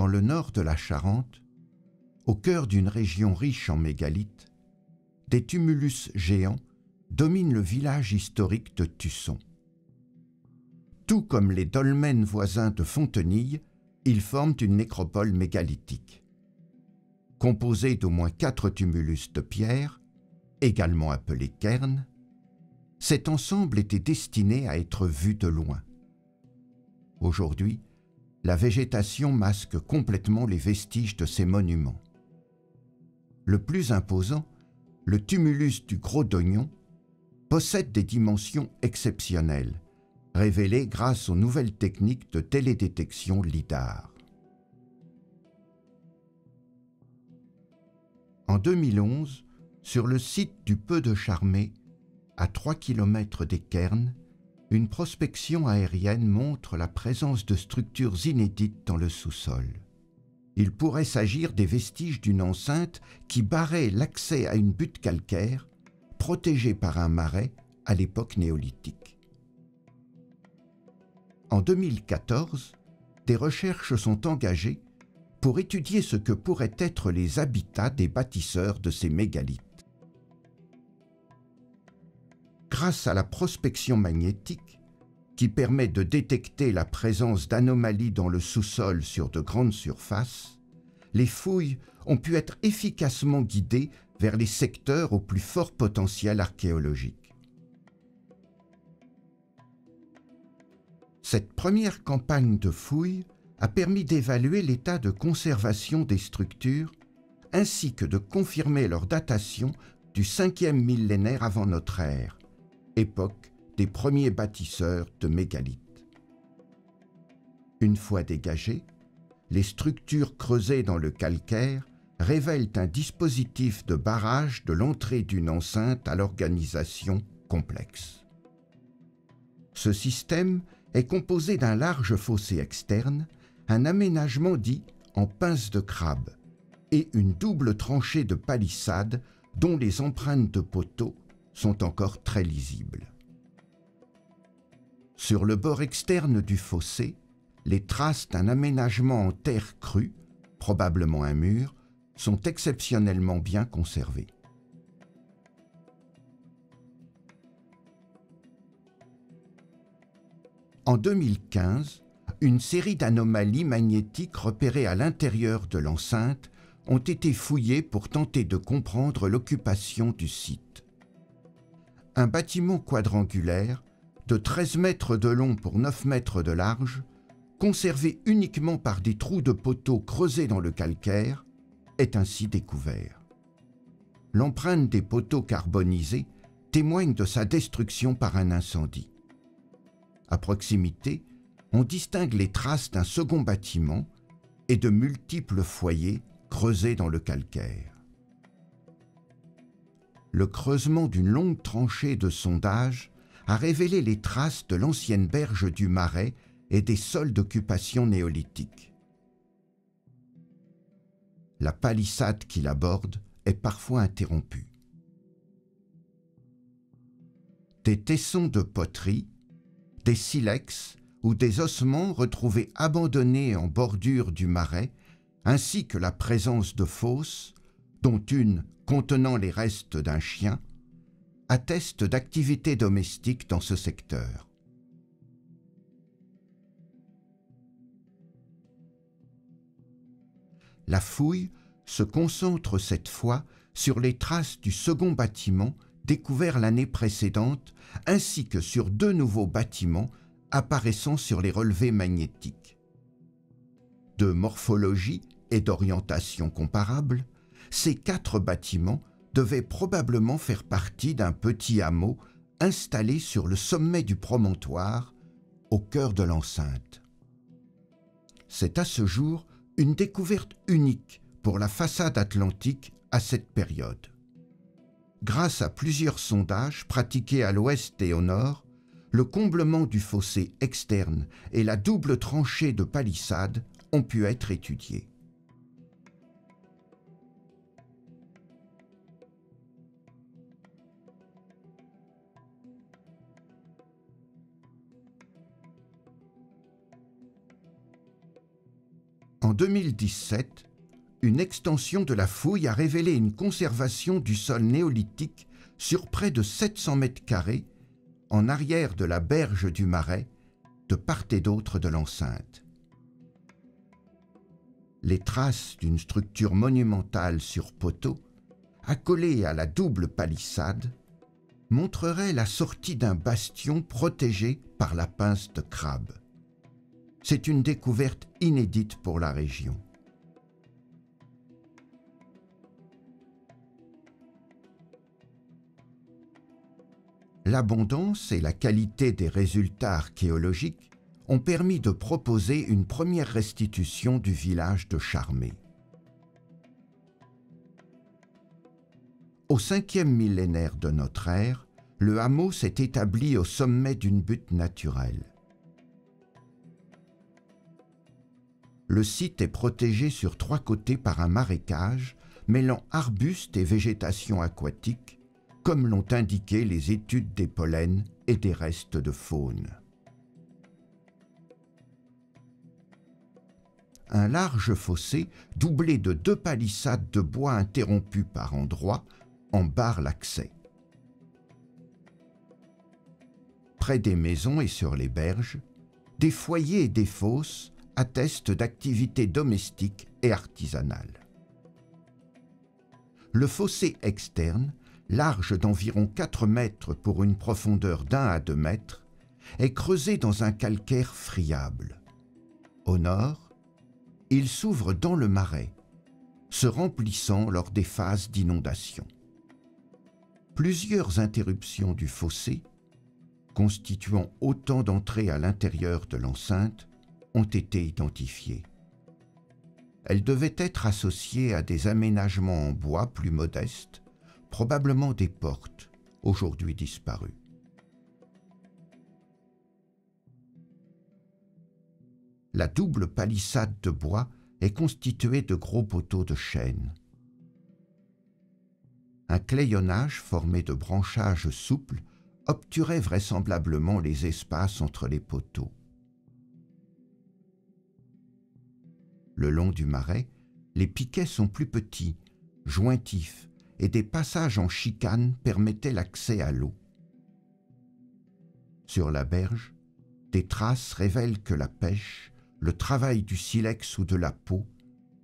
dans le nord de la Charente, au cœur d'une région riche en mégalithes, des tumulus géants dominent le village historique de Tusson. Tout comme les dolmens voisins de Fontenille, ils forment une nécropole mégalithique. Composée d'au moins 4 tumulus de pierre, également appelés cairns, cet ensemble était destiné à être vu de loin. Aujourd'hui, la végétation masque complètement les vestiges de ces monuments. Le plus imposant, le tumulus du Gros d'Oignon, possède des dimensions exceptionnelles, révélées grâce aux nouvelles techniques de télédétection LIDAR. En 2011, sur le site du Peu de Charmé, à 3 km des cairns, une prospection aérienne montre la présence de structures inédites dans le sous-sol. Il pourrait s'agir des vestiges d'une enceinte qui barrait l'accès à une butte calcaire, protégée par un marais à l'époque néolithique. En 2014, des recherches sont engagées pour étudier ce que pourraient être les habitats des bâtisseurs de ces mégalithes. Grâce à la prospection magnétique, qui permet de détecter la présence d'anomalies dans le sous-sol sur de grandes surfaces, les fouilles ont pu être efficacement guidées vers les secteurs au plus fort potentiel archéologique. Cette première campagne de fouilles a permis d'évaluer l'état de conservation des structures ainsi que de confirmer leur datation du 5e millénaire avant notre ère, époque des premiers bâtisseurs de mégalithes. Une fois dégagées, les structures creusées dans le calcaire révèlent un dispositif de barrage de l'entrée d'une enceinte à l'organisation complexe. Ce système est composé d'un large fossé externe, un aménagement dit en pince de crabe et une double tranchée de palissade dont les empreintes de poteaux sont encore très lisibles. Sur le bord externe du fossé, les traces d'un aménagement en terre crue, probablement un mur, sont exceptionnellement bien conservées. En 2015, une série d'anomalies magnétiques repérées à l'intérieur de l'enceinte ont été fouillées pour tenter de comprendre l'occupation du site. Un bâtiment quadrangulaire, de 13 mètres de long pour 9 mètres de large, conservé uniquement par des trous de poteaux creusés dans le calcaire, est ainsi découvert. L'empreinte des poteaux carbonisés témoigne de sa destruction par un incendie. À proximité, on distingue les traces d'un second bâtiment et de multiples foyers creusés dans le calcaire. Le creusement d'une longue tranchée de sondage a révélé les traces de l'ancienne berge du Marais et des sols d'occupation néolithique. La palissade qui l'aborde est parfois interrompue. Des tessons de poterie, des silex ou des ossements retrouvés abandonnés en bordure du Marais, ainsi que la présence de fosses, dont une contenant les restes d'un chien, attestent d'activité domestique dans ce secteur. La fouille se concentre cette fois sur les traces du second bâtiment découvert l'année précédente, ainsi que sur 2 nouveaux bâtiments apparaissant sur les relevés magnétiques. De morphologie et d'orientation comparables, ces 4 bâtiments devaient probablement faire partie d'un petit hameau installé sur le sommet du promontoire, au cœur de l'enceinte. C'est à ce jour une découverte unique pour la façade atlantique à cette période. Grâce à plusieurs sondages pratiqués à l'ouest et au nord, le comblement du fossé externe et la double tranchée de palissade ont pu être étudiés. En En 2017, une extension de la fouille a révélé une conservation du sol néolithique sur près de 700 mètres carrés, en arrière de la berge du Marais, de part et d'autre de l'enceinte. Les traces d'une structure monumentale sur poteaux, accolée à la double palissade, montreraient la sortie d'un bastion protégé par la pince de crabe. C'est une découverte inédite pour la région. L'abondance et la qualité des résultats archéologiques ont permis de proposer une première restitution du village de Charmé. Au 5e millénaire de notre ère, le hameau s'est établi au sommet d'une butte naturelle. Le site est protégé sur 3 côtés par un marécage mêlant arbustes et végétation aquatique, comme l'ont indiqué les études des pollens et des restes de faune. Un large fossé, doublé de 2 palissades de bois interrompues par endroits, en barre l'accès. Près des maisons et sur les berges, des foyers et des fosses attestent d'activités domestiques et artisanales. Le fossé externe, large d'environ 4 mètres pour une profondeur d'1 à 2 mètres, est creusé dans un calcaire friable. Au nord, il s'ouvre dans le Marais, se remplissant lors des phases d'inondation. Plusieurs interruptions du fossé, constituant autant d'entrées à l'intérieur de l'enceinte, ont été identifiées. Elles devaient être associées à des aménagements en bois plus modestes, probablement des portes, aujourd'hui disparues. La double palissade de bois est constituée de gros poteaux de chêne. Un clayonnage formé de branchages souples obturait vraisemblablement les espaces entre les poteaux. Le long du Marais, les piquets sont plus petits, jointifs, et des passages en chicane permettaient l'accès à l'eau. Sur la berge, des traces révèlent que la pêche, le travail du silex ou de la peau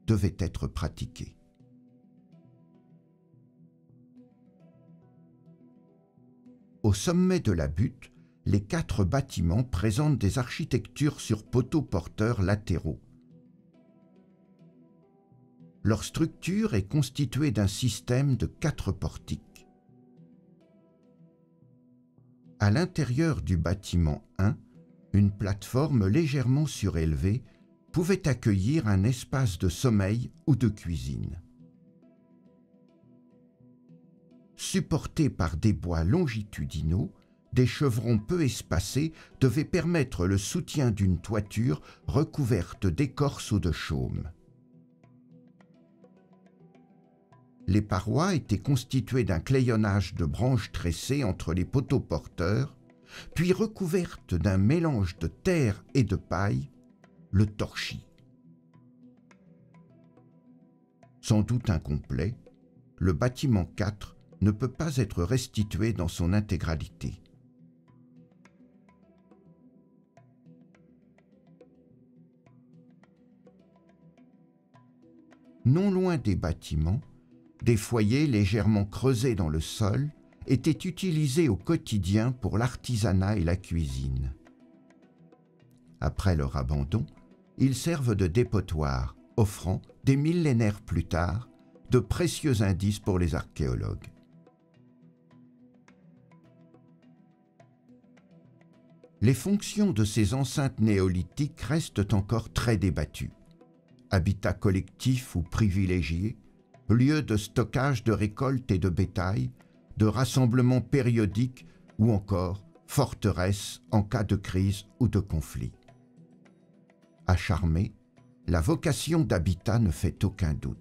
devaient être pratiqués. Au sommet de la butte, les 4 bâtiments présentent des architectures sur poteaux porteurs latéraux. Leur structure est constituée d'un système de 4 portiques. À l'intérieur du bâtiment 1, une plateforme légèrement surélevée pouvait accueillir un espace de sommeil ou de cuisine. Supportés par des bois longitudinaux, des chevrons peu espacés devaient permettre le soutien d'une toiture recouverte d'écorce ou de chaume. Les parois étaient constituées d'un clayonnage de branches tressées entre les poteaux porteurs, puis recouvertes d'un mélange de terre et de paille, le torchis. Sans doute incomplet, le bâtiment 4 ne peut pas être restitué dans son intégralité. Non loin des bâtiments, des foyers légèrement creusés dans le sol étaient utilisés au quotidien pour l'artisanat et la cuisine. Après leur abandon, ils servent de dépotoir, offrant, des millénaires plus tard, de précieux indices pour les archéologues. Les fonctions de ces enceintes néolithiques restent encore très débattues. Habitat collectif ou privilégié, lieu de stockage de récoltes et de bétail, de rassemblements périodiques ou encore forteresse en cas de crise ou de conflit. À Charmé, la vocation d'habitat ne fait aucun doute.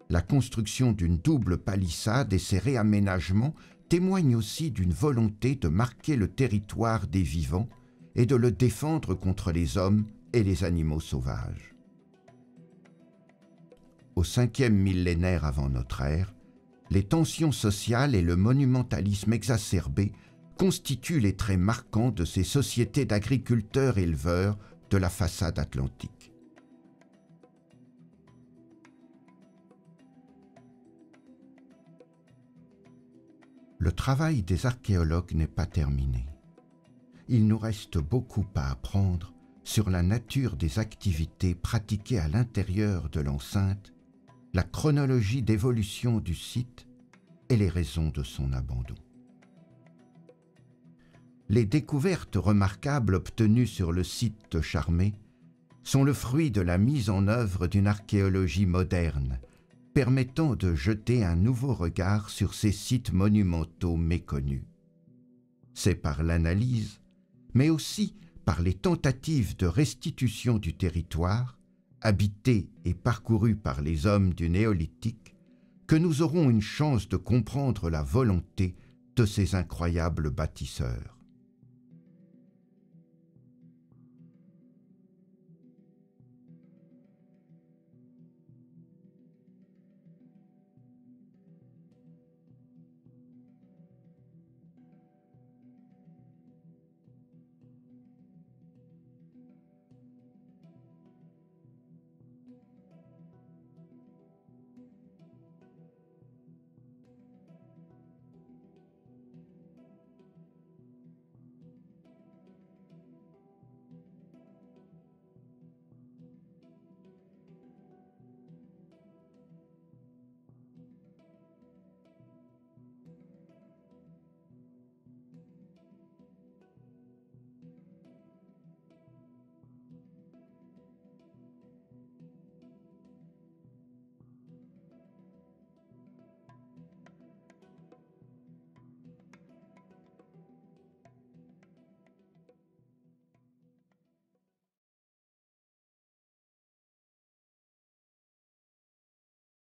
La construction d'une double palissade et ses réaménagements témoignent aussi d'une volonté de marquer le territoire des vivants et de le défendre contre les hommes et les animaux sauvages. au 5e millénaire avant notre ère, les tensions sociales et le monumentalisme exacerbé constituent les traits marquants de ces sociétés d'agriculteurs-éleveurs de la façade atlantique. Le travail des archéologues n'est pas terminé. Il nous reste beaucoup à apprendre sur la nature des activités pratiquées à l'intérieur de l'enceinte, la chronologie d'évolution du site et les raisons de son abandon. Les découvertes remarquables obtenues sur le site de Charmey sont le fruit de la mise en œuvre d'une archéologie moderne, permettant de jeter un nouveau regard sur ces sites monumentaux méconnus. C'est par l'analyse, mais aussi par les tentatives de restitution du territoire, habité et parcouru par les hommes du Néolithique, que nous aurons une chance de comprendre la volonté de ces incroyables bâtisseurs.